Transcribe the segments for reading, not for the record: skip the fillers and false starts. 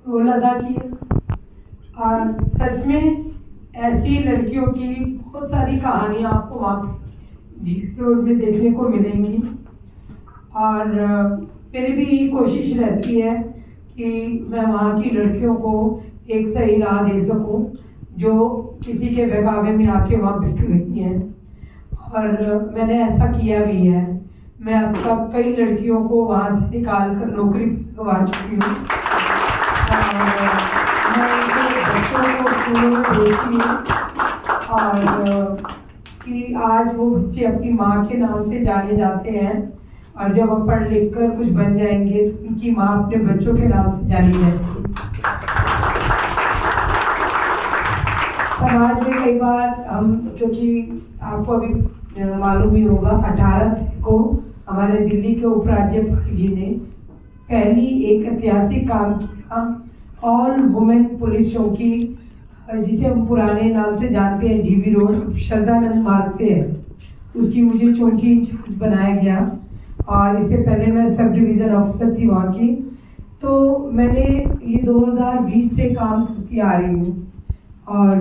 Role अदा किया। और सच में ऐसी लड़कियों की बहुत सारी कहानियाँ आपको वहाँ पे जीबी रोड में देखने को मिलेंगी। और मेरी भी कोशिश रहती है कि मैं वहाँ की लड़कियों को एक सही राह दे सकूं जो किसी के बहकावे में आके वहाँ बिक गई हैं। और मैंने ऐसा किया भी है। मैं अब तक कई लड़कियों को वहाँ से निकाल कर नौकरी पर लगवा चुकी हूँ। मैं उनके बच्चों को स्कूलों में भेजती हूँ और कि आज वो बच्चे अपनी माँ के नाम से जाने जाते हैं और जब वो पढ़ लिख कर कुछ बन जाएंगे तो उनकी माँ अपने बच्चों के नाम से जानी जाएगी। समाज में कई बार हम, क्योंकि आपको अभी मालूम ही होगा 18 तारीख को हमारे दिल्ली के उपराज्यपाल जी ने पहली एक ऐतिहासिक काम किया। ऑल वुमेन पुलिस चौकी, जिसे हम पुराने नाम से जानते हैं जीबी रोड, श्रद्धानंद मार्ग से है, उसकी मुझे चौकी इंचार्ज बनाया गया। और इससे पहले मैं सब डिवीज़न ऑफिसर थी वहाँ की। तो मैंने ये 2020 से काम करती आ रही हूँ। और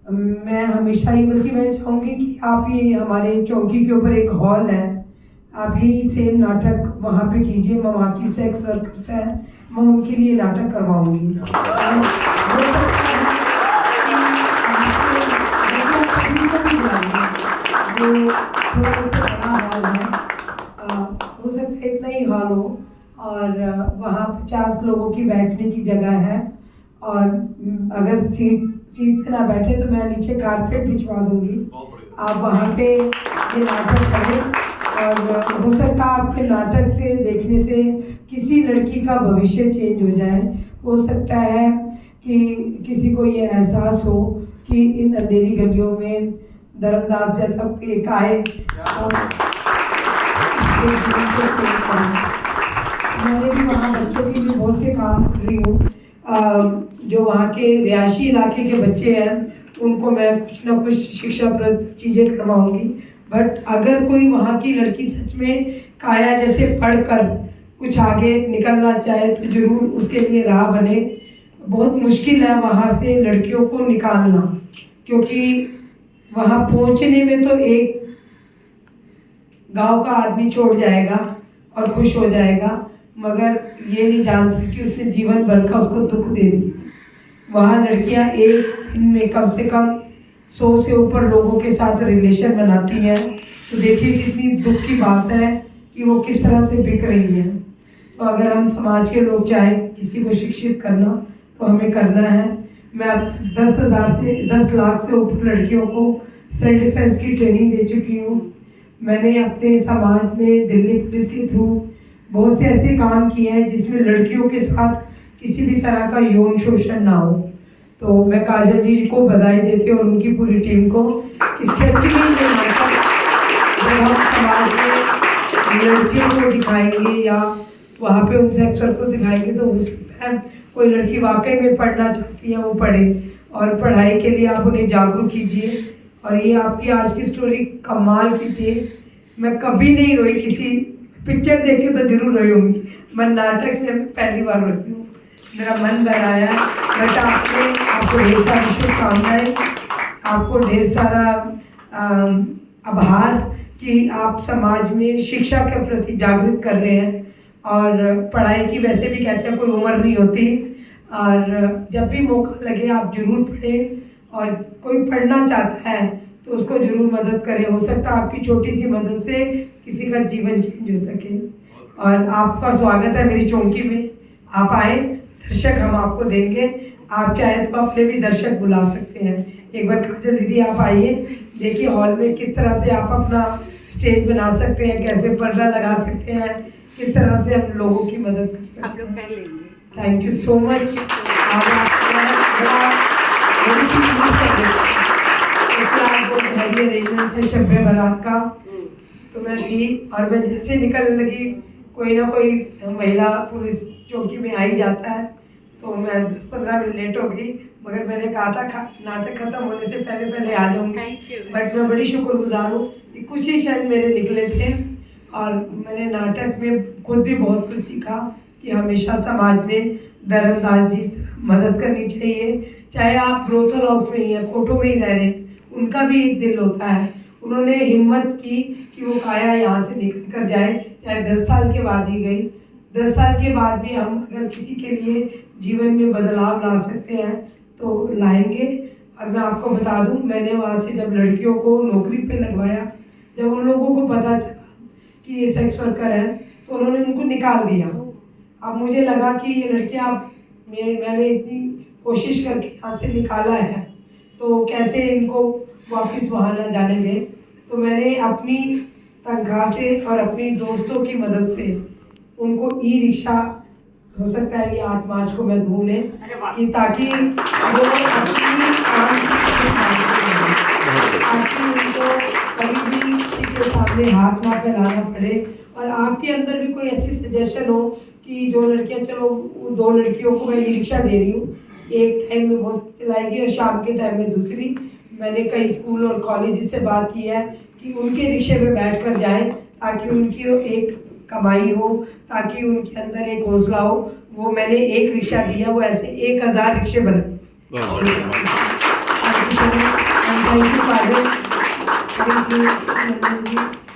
मैं हमेशा ही, बल्कि मैं चाहूँगी कि आप ये हमारे चौकी के ऊपर एक हॉल है, आप ही सेम नाटक वहाँ पे कीजिए। मैं वहाँ की सेक्स वर्कर्स हैं, मैं उनके लिए नाटक करवाऊँगी। हो सकता है इतना ही हॉल हो और वहाँ 50 लोगों की बैठने की जगह है। और अगर सीट पे ना बैठे तो मैं नीचे कारपेट बिछवा दूंगी, आप वहाँ पे ये नाटक करें। और हो सकता है आपके नाटक से देखने से किसी लड़की का भविष्य चेंज हो जाए। हो सकता है कि किसी को ये एहसास हो कि इन अंधेरी गलियों में धर्मदास जैसा कोई एक आए और इसके जीवन को चेंज करें। मैंने भी वहाँ बच्चों के लिए बहुत से काम कर रही हूँ। जो वहाँ के रिहायशी इलाके के बच्चे हैं उनको मैं कुछ ना कुछ शिक्षाप्रद चीज़ें करवाऊँगी। बट अगर कोई वहाँ की लड़की सच में काया जैसे पढ़कर कुछ आगे निकलना चाहे तो ज़रूर उसके लिए राह बने। बहुत मुश्किल है वहाँ से लड़कियों को निकालना, क्योंकि वहाँ पहुँचने में तो एक गांव का आदमी छोड़ जाएगा और खुश हो जाएगा, मगर ये नहीं जानता कि उसने जीवन भर का उसको दुख दे दिया। वहाँ लड़कियाँ एक दिन में कम से कम 100 से ऊपर लोगों के साथ रिलेशन बनाती हैं। तो देखिए कितनी दुख की बात है कि वो किस तरह से बिक रही हैं। तो अगर हम समाज के लोग चाहें किसी को शिक्षित करना तो हमें करना है। मैं अब 10 लाख से ऊपर लड़कियों को सेल्फ डिफेंस की ट्रेनिंग दे चुकी हूँ। मैंने अपने समाज में दिल्ली पुलिस के थ्रू बहुत से ऐसे काम किए हैं जिसमें लड़कियों के साथ किसी भी तरह का यौन शोषण ना हो। तो मैं काजल जी को बधाई देती हूँ और उनकी पूरी टीम को कि सच में ये नाटक जब हम समाज में लड़कियों को दिखाएंगे या वहाँ पे उन सेक्स वर्क को दिखाएंगे तो हो सकता है कोई लड़की वाकई में पढ़ना चाहती है वो पढ़े। और पढ़ाई के लिए आप उन्हें जागरूक कीजिए। और ये आपकी आज की स्टोरी कमाल की थी। मैं कभी नहीं रोई, किसी पिक्चर देख के तो जरूर रोई होंगी, मैं नाटक में पहली बार रोई हूँ। मेरा मन भर आया। बट आपको ढेर सारी शुभकामनाएं, आपको ढेर सारा आभार कि आप समाज में शिक्षा के प्रति जागृत कर रहे हैं। और पढ़ाई की वैसे भी कहते हैं कोई उम्र नहीं होती, और जब भी मौका लगे आप ज़रूर पढ़ें। और कोई पढ़ना चाहता है तो उसको ज़रूर मदद करें। हो सकता है आपकी छोटी सी मदद से किसी का जीवन चेंज हो सके। और आपका स्वागत है मेरी चौकी में, आप आए, दर्शक हम आपको देंगे। आप चाहें तो अपने भी दर्शक बुला सकते हैं। एक बार काजल दीदी आप आइए, देखिए हॉल में किस तरह से आप अपना स्टेज बना सकते हैं, कैसे पर्दा लगा सकते हैं, किस तरह से हम लोगों की मदद कर सकते हैं। आप लोग कर लेंगे। Thank you so much. Shabe Barat का तो मैं थी, और मैं जैसे निकलने लगी कोई ना कोई महिला पुलिस चौकी में आ ही जाता है, तो मैं 10-15 मिनट लेट हो गई। मगर मैंने कहा था नाटक खत्म होने से पहले पहले आ जाऊंगी। बट मैं बड़ी शुक्रगुजार हूँ कि कुछ ही क्षण मेरे निकले थे और मैंने नाटक में खुद भी बहुत कुछ सीखा कि कि हमेशा समाज में धर्मदास जी मदद करनी चाहिए। चाहे आप ग्रोथ हाउस में ही हैं, कोठों में ही रह रहे हैं, उनका भी एक दिल होता है। उन्होंने हिम्मत की कि वो काया यहाँ से निकल कर जाए, चाहे 10 साल के बाद ही गई। 10 साल के बाद भी हम अगर किसी के लिए जीवन में बदलाव ला सकते हैं तो लाएंगे। और मैं आपको बता दूं, मैंने वहाँ से जब लड़कियों को नौकरी पे लगवाया, जब उन लोगों को पता चला कि ये सेक्स वर्कर है, तो उन्होंने उनको निकाल दिया। अब मुझे लगा कि ये लड़कियाँ मैंने इतनी कोशिश करके यहाँ से निकाला है, तो कैसे इनको वापस वहाँ ना जाने दें। तो मैंने अपनी तनख्वाह से और अपनी दोस्तों की मदद से उनको ई रिक्शा, हो सकता है ये 8 मार्च को मैं दूँ उन्हें, कि ताकि वो अपनी उनको कभी भी किसी के सामने हाथ ना फैलाना पड़े। और आपके अंदर भी कोई ऐसी सजेशन हो कि जो लड़कियां, चलो 2 लड़कियों को मैं ई रिक्शा दे रही हूँ, एक टाइम में वो चलाएगी और शाम के टाइम में दूसरी। मैंने कई स्कूल और कॉलेज से बात की है कि उनके रिक्शे में बैठ कर जाएँ, ताकि उनकी एक कमाई हो, ताकि उनके अंदर एक हौसला हो। वो मैंने एक रिक्शा दिया, वो ऐसे 1000 रिक्शे बने।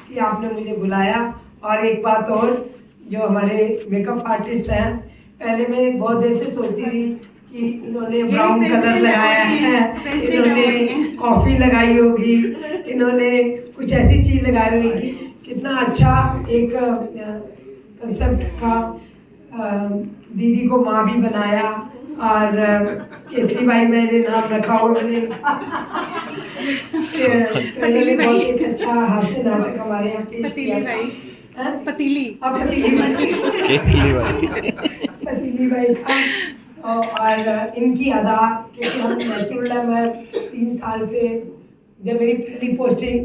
कि आपने मुझे बुलाया। और एक बात और, जो हमारे मेकअप आर्टिस्ट हैं, पहले मैं बहुत देर से सोचती थी कि इन्होंने ब्राउन कलर लगाया है, इन्होंने कॉफ़ी लगाई होगी, इन्होंने कुछ ऐसी चीज़ लगाई होगी। कितना अच्छा एक कंसेप्ट था। दीदी को माँ भी बनाया, और केतली बाई मैंने नाम रखा हुआ मैंने। इन्होंने बहुत एक अच्छा हास्य नाटक हमारे यहाँ पेश किया। पतीली बाई का। और इनकी अदा, क्योंकि हम नेचुरल है, मैं 3 साल से, जब मेरी पहली पोस्टिंग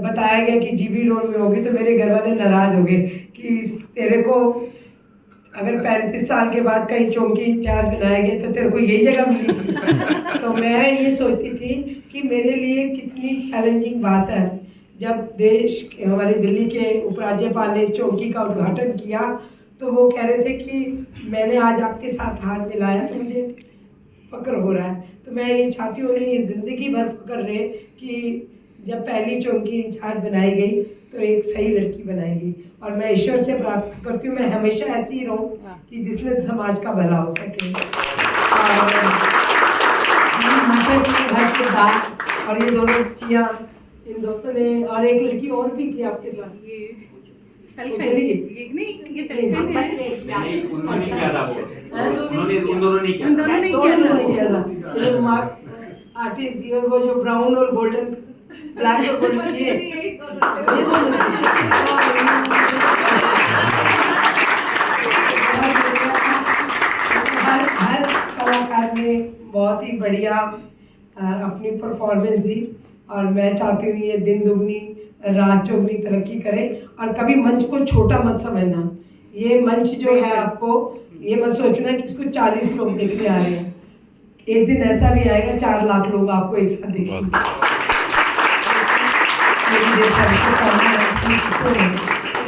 बताया गया कि जीबी रोड में होगी, तो मेरे घर वाले नाराज़ हो गए कि तेरे को अगर 35 साल के बाद कहीं चौकी इंचार्ज बनाया गया तो तेरे को यही जगह मिली थी। तो मैं ये सोचती थी कि मेरे लिए कितनी चैलेंजिंग बात है। जब देश, हमारे दिल्ली के उपराज्यपाल ने इस चौकी का उद्घाटन किया, तो वो कह रहे थे कि मैंने आज आपके साथ हाथ मिलाया तो मुझे फ़क्र हो रहा है। तो मैं ये चाहती हूँ उन्हें ये ज़िंदगी भर फ़क्र रहे कि जब पहली चौकी इंचार्ज बनाई गई तो एक सही लड़की बनाई गई। और मैं ईश्वर से प्रार्थना करती हूँ मैं हमेशा ऐसी ही रहूँ कि जिसमें समाज का भला हो सके। और नाटक के घर के दाग और ये दोनों बच्चियाँ, इन दोनों ने, और एक लड़की और भी थी आपके साथ, आर्टिस्ट, वो जो ब्राउन और गोल्डन, ब्लैक और गोल्डन, ये हर कलाकार ने बहुत ही बढ़िया अपनी परफॉर्मेंस दी। और मैं चाहती हूँ ये दिन दुगनी रात चौगनी तरक्की करे। और कभी मंच को छोटा मत समझना। ये मंच जो है, आपको ये मत सोचना कि इसको 40 लोग देखने आ रहे हैं। एक दिन ऐसा भी आएगा 4 लाख लोग आपको एक साथ देखेंगे।